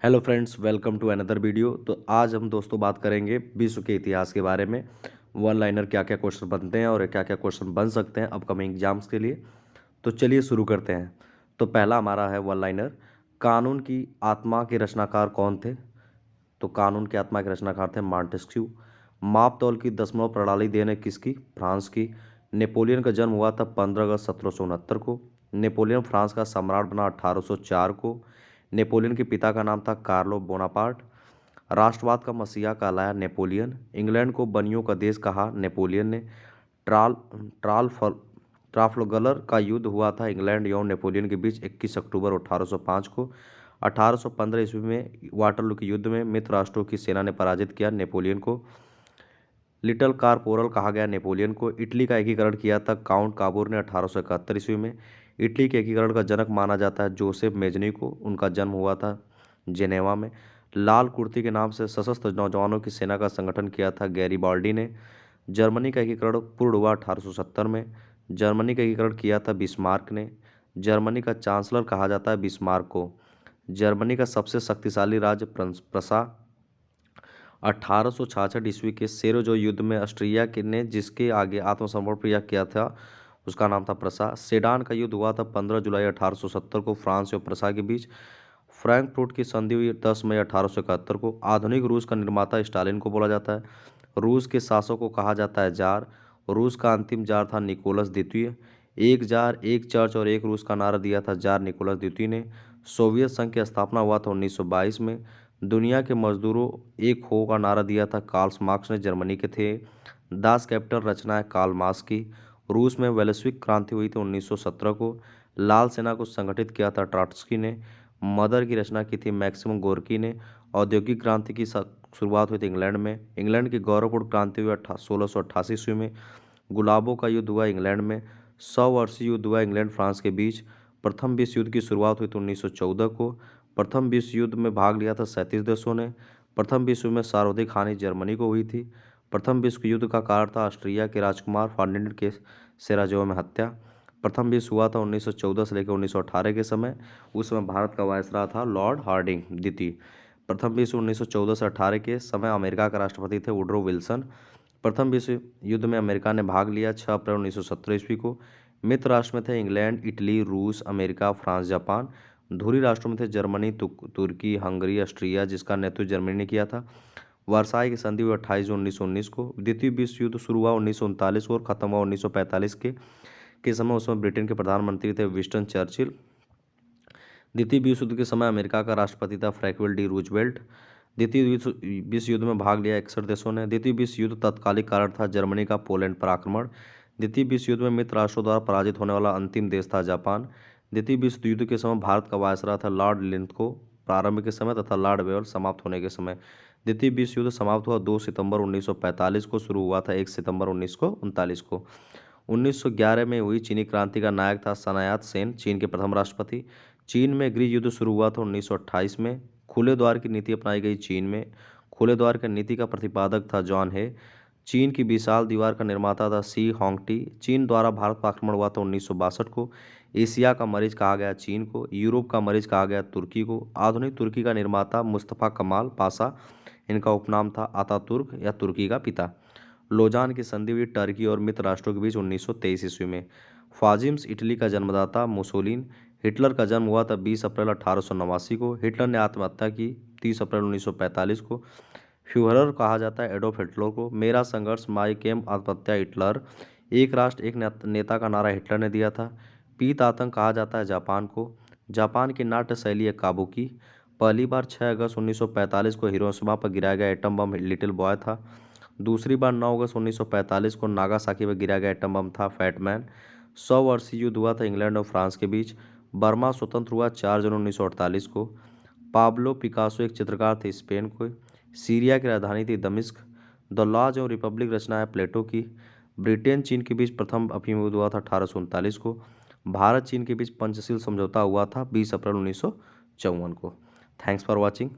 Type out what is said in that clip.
Hello friends, welcome to another video. तो आज हम दोस्तों बात करेंगे विश्व के इतिहास के बारे में। वन लाइनर क्या क्या क्वेश्चन बनते हैं और क्या क्या क्वेश्चन बन सकते हैं अपकमिंग एग्जाम्स के लिए। तो चलिए शुरू करते हैं। तो पहला हमारा है वन लाइनर। कानून की आत्मा के रचनाकार कौन थे? तो कानून की आत्मा के रचनाकार थे मॉन्टेस्क्यू। मापतौल की दशमलव प्रणाली देन है किसकी? फ्रांस की। नेपोलियन का जन्म हुआ था 15 अगस्त 1769 को। नेपोलियन फ्रांस का सम्राट बना 1804 को। नेपोलियन के पिता का नाम था कार्लो बोनापार्ट। राष्ट्रवाद का मसीहा कहलाया नेपोलियन। इंग्लैंड को बनियों का देश कहा नेपोलियन ने। ट्राल ट्राल ट्राफलगलर का युद्ध हुआ था इंग्लैंड एवं नेपोलियन के बीच 21 अक्टूबर 1805 को। 1815 ईस्वी में वाटरलू के युद्ध में मित्र राष्ट्रों की सेना ने पराजित किया नेपोलियन को। लिटल कारपोरल कहा गया नेपोलियन को। इटली का एकीकरण किया था काउंट काबूर ने 1871 ईस्वी में। इटली के एकीकरण का जनक माना जाता है जोसेफ मेजनी को। उनका जन्म हुआ था जेनेवा में। लाल कुर्ती के नाम से सशस्त्र नौजवानों की सेना का संगठन किया था गैरीबाल्डी ने। जर्मनी का एकीकरण पूर्ण हुआ 1870 में। जर्मनी का एकीकरण किया था बिस्मार्क ने। जर्मनी का चांसलर कहा जाता है बिस्मार्क को। जर्मनी का सबसे शक्तिशाली राज्य प्रसा। 1866 ईस्वी के सेरोजो युद्ध में ऑस्ट्रिया के ने जिसके आगे आत्मसमर्पण किया था उसका नाम था प्रसा। सेडान का युद्ध हुआ था 15 जुलाई 1870 को फ्रांस और प्रसा के बीच। फ्रैंकफर्ट की संधि हुई 10 मई 1871 को। आधुनिक रूस का निर्माता स्टालिन को बोला जाता है। रूस के शासक को कहा जाता है जार। रूस का अंतिम जार था निकोलस द्वितीय। एक जार एक चर्च और एक रूस का नारा दिया था जार निकोलस द्वितीय ने। सोवियत संघ की स्थापना हुआ था 1922 में। दुनिया के मजदूरों एक हो का नारा दिया था कार्ल मार्क्स ने, जर्मनी के थे। दास कैपिटल रचना है कार्ल मार्क्स की। रूस में वैश्विक क्रांति हुई थी 1917 को। लाल सेना को संगठित किया था ट्रॉट्स्की ने। मदर की रचना की थी मैक्सिम गोर्की ने। औद्योगिक क्रांति की शुरुआत हुई थी इंग्लैंड में। इंग्लैंड की गौरवपूर्ण क्रांति हुई 1688 ईस्वी में। गुलाबों का युद्ध हुआ इंग्लैंड में। 100 वर्षीय युद्ध हुआ इंग्लैंड फ्रांस के बीच। प्रथम विश्व युद्ध की शुरुआत हुई थी 1914 को। प्रथम विश्व युद्ध में भाग लिया था 37 देशों ने। प्रथम विश्व में सर्वाधिक हानि जर्मनी को हुई थी। प्रथम विश्व युद्ध का कारण था ऑस्ट्रिया के राजकुमार फर्डिनेंड के सेराजेवो में हत्या। प्रथम विश्व हुआ था 1914 से लेकर 1918 के समय। उस समय भारत का वायसराय था लॉर्ड हार्डिंग द्वितीय। प्रथम विश्व 1914 से 18 के समय अमेरिका का राष्ट्रपति थे वुडरो विल्सन। प्रथम विश्व युद्ध में अमेरिका ने भाग लिया 6 अप्रैल 1917 ईस्वी को। मित्र राष्ट्र में थे इंग्लैंड, इटली, रूस, अमेरिका, फ्रांस, जापान। धुरी राष्ट्रों में थे जर्मनी, तुर्की, हंगरी, ऑस्ट्रिया जिसका नेतृत्व जर्मनी ने किया था। वर्साई की संधि हुई 28 जून 1919 को। द्वितीय विश्व युद्ध शुरू हुआ 1939 को और खत्म हुआ 1945 के समय। उसमें ब्रिटेन के प्रधानमंत्री थे विंस्टन चर्चिल। द्वितीय विश्व युद्ध के समय अमेरिका का राष्ट्रपति था फ्रैंकलिन डी रूजवेल्ट। द्वितीय विश्व युद्ध में भाग लिया 61 देशों ने। द्वितीय विश्व युद्ध तत्कालिक कारण था जर्मनी का पोलैंड पर आक्रमण। द्वितीय विश्व युद्ध में मित्र राष्ट्रों द्वारा पराजित होने वाला अंतिम देश था जापान। द्वितीय विश्व युद्ध के समय भारत का वायसराय था लॉर्ड लिंथगो प्रारंभ के समय तथा लॉर्ड वेयर समाप्त होने के समय। द्वितीय विश्व युद्ध समाप्त हुआ 2 सितंबर 1945 को, शुरू हुआ था 1 सितंबर 1939 को। 1911 में हुई चीनी क्रांति का नायक था सनायात सेन, चीन के प्रथम राष्ट्रपति। चीन में गृह युद्ध शुरू हुआ था 1928 में। खुले द्वार की नीति अपनाई गई चीन में। खुले द्वार की नीति का प्रतिपादक था जॉन हे। चीन की विशाल दीवार का निर्माता था सी होंगटी। चीन द्वारा भारत पर आक्रमण हुआ था 1962 को। एशिया का मरीज कहा गया चीन को। यूरोप का मरीज कहा गया तुर्की को। आधुनिक तुर्की का निर्माता मुस्तफ़ा कमाल पाशा, इनका उपनाम था अतातुर्क या तुर्की का पिता। लोजान की संधि हुई टर्की और मित्र राष्ट्रों के बीच 1923 ईस्वी में। फाजिम्स इटली का जन्मदाता मुसोलिन। हिटलर का जन्म हुआ था 20 अप्रैल 1889 को। हिटलर ने आत्महत्या की 30 अप्रैल 1945 को। फ्यूहरर कहा जाता है एडोल्फ हिटलर को। मेरा संघर्ष माई केम आत्महत्या हिटलर। एक राष्ट्र एक नेता का नारा हिटलर ने दिया था। पीत आतंक कहा जाता है जापान को। जापान की नाट्य शैली है काबुकी। पहली बार 6 अगस्त 1945 को हिरोशिमा पर गिराया गया एटम बम लिटिल बॉय था। दूसरी बार 9 अगस्त 1945 को नागासाकी पर गिराया गया एटम बम था फैटमैन। 100 वर्षीय युद्ध हुआ था इंग्लैंड और फ्रांस के बीच। बर्मा स्वतंत्र हुआ 4 जून 1948 को। पाब्लो पिकासो एक चित्रकार थे स्पेन को। सीरिया की राजधानी थी दमिश्क। द लॉज और रिपब्लिक रचना है प्लेटो की। ब्रिटेन चीन के बीच प्रथम अफीम युद्ध हुआ था 1839 को। भारत चीन के बीच पंचशील समझौता हुआ था 20 अप्रैल 1954 को। Thanks for watching.